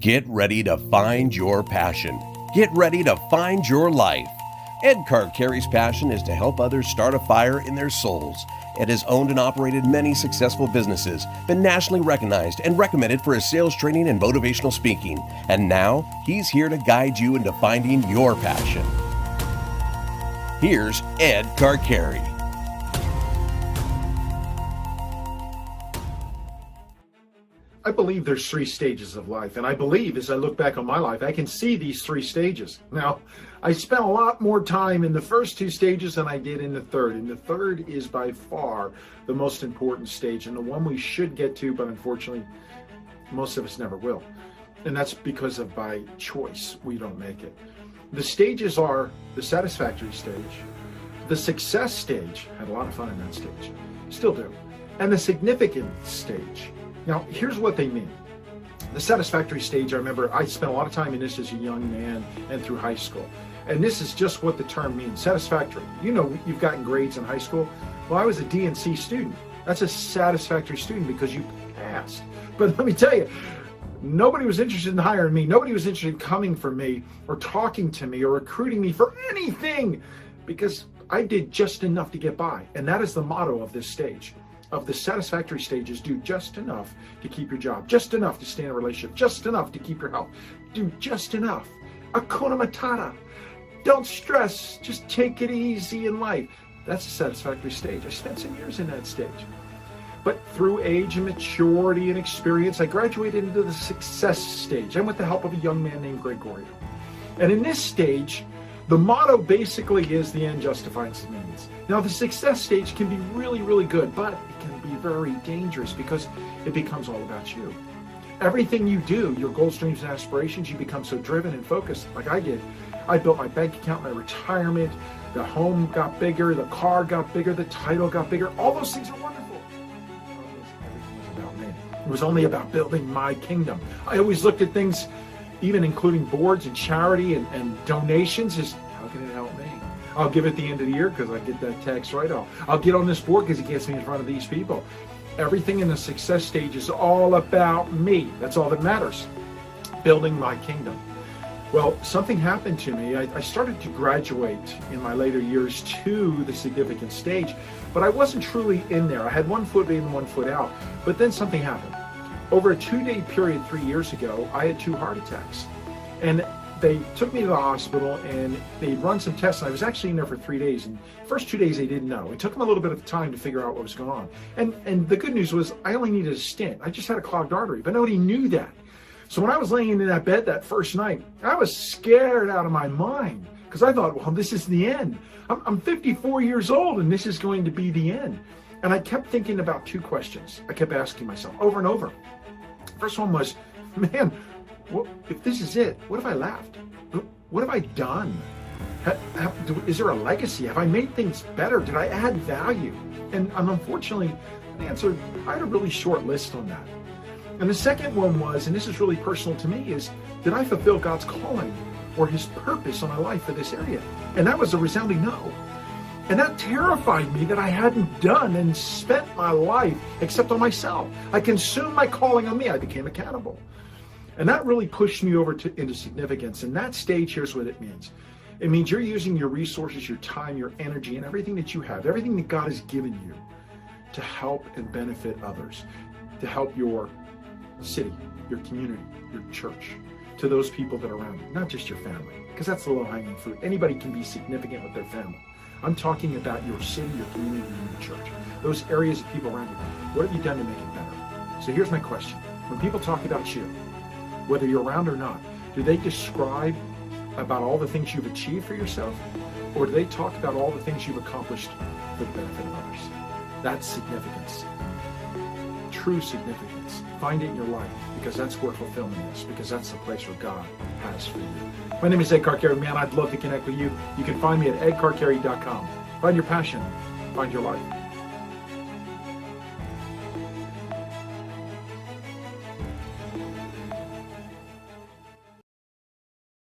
Get ready to find your passion. Get ready to find your life. EdCarcarey's passion is to help others start a fire in their souls. Ed has owned and operated many successful businesses, been nationally recognized and recommended for his sales training and motivational speaking. And now he's here to guide you into finding your passion. Here's EdCarcarey. I believe there's three stages of life, and I believe as I look back on my life, I can see these three stages. Now, I spent a lot more time in the first two stages than I did in the third, and the third is by far the most important stage, and the one we should get to, but unfortunately, most of us never will. And that's because of by choice, we don't make it. The stages are the satisfactory stage, the success stage, had a lot of fun in that stage, still do, and the significant stage. Now, here's what they mean. The satisfactory stage, I remember I spent a lot of time in this as a young man and through high school. And this is just what the term means, satisfactory. You know, you've gotten grades in high school. Well, I was a D and C student. That's a satisfactory student because you passed. But let me tell you, nobody was interested in hiring me. Nobody was interested in coming for me or talking to me or recruiting me for anything because I did just enough to get by. And that is the motto of this stage. Of the satisfactory stages, do just enough to keep your job, just enough to stay in a relationship, just enough to keep your health. Do just enough. Hakuna Matata. Don't stress. Just take it easy in life. That's a satisfactory stage. I spent some years in that stage. But through age and maturity and experience, I graduated into the success stage. And with the help of a young man named Gregorio. And in this stage, the motto basically is the end justifies the means. Now, the success stage can be really, really good, but it can be very dangerous because it becomes all about you. Everything you do, your goals, dreams, and aspirations, you become so driven and focused like I did. I built my bank account, my retirement, the home got bigger, the car got bigger, the title got bigger. All those things are wonderful. Everything was about me. It was only about building my kingdom. I always looked at things, even including boards and charity and donations, is how can it help me? I'll give it at the end of the year because I get that tax write-off. I'll get on this board because it gets me in front of these people. Everything in the success stage is all about me. That's all that matters. Building my kingdom. Well, something happened to me. I started to graduate in my later years to the significant stage, but I wasn't truly in there. I had one foot in and one foot out, but then something happened. Over a 2-day period 3 years ago, I had 2 heart attacks. And they took me to the hospital and they run some tests. And I was actually in there for 3 days. And the first 2 days they didn't know. It took them a little bit of time to figure out what was going on. And the good news was I only needed a stent. I just had a clogged artery, but nobody knew that. So when I was laying in that bed that first night, I was scared out of my mind because I thought, well, this is the end. I'm 54 years old and this is going to be the end. And I kept thinking about 2 questions. I kept asking myself over and over. First one was, man, if this is it, what have I left? What have I done? Is there a legacy? Have I made things better? Did I add value? And unfortunately, the answer, I had a really short list on that. And the second one was, and this is really personal to me, is did I fulfill God's calling or his purpose on my life for this area? And that was a resounding no. And that terrified me that I hadn't done and spent my life except on myself. I consumed my calling on me. I became accountable. And that really pushed me over into significance. And that stage, here's what it means. It means you're using your resources, your time, your energy, and everything that you have, everything that God has given you to help and benefit others, to help your city, your community, your church, to those people that are around you, not just your family, because that's the low-hanging fruit. Anybody can be significant with their family. I'm talking about your city, your community, and your church, those areas of people around you. What have you done to make it better? So here's my question. When people talk about you, whether you're around or not, do they describe about all the things you've achieved for yourself? Or do they talk about all the things you've accomplished for the benefit of others? That's significance. True significance. Find it in your life because that's where fulfillment is, because that's the place where God has for you. My name is EdCarcarey. Man, I'd love to connect with you. You can find me at edcarcarey.com. Find your passion. Find your life.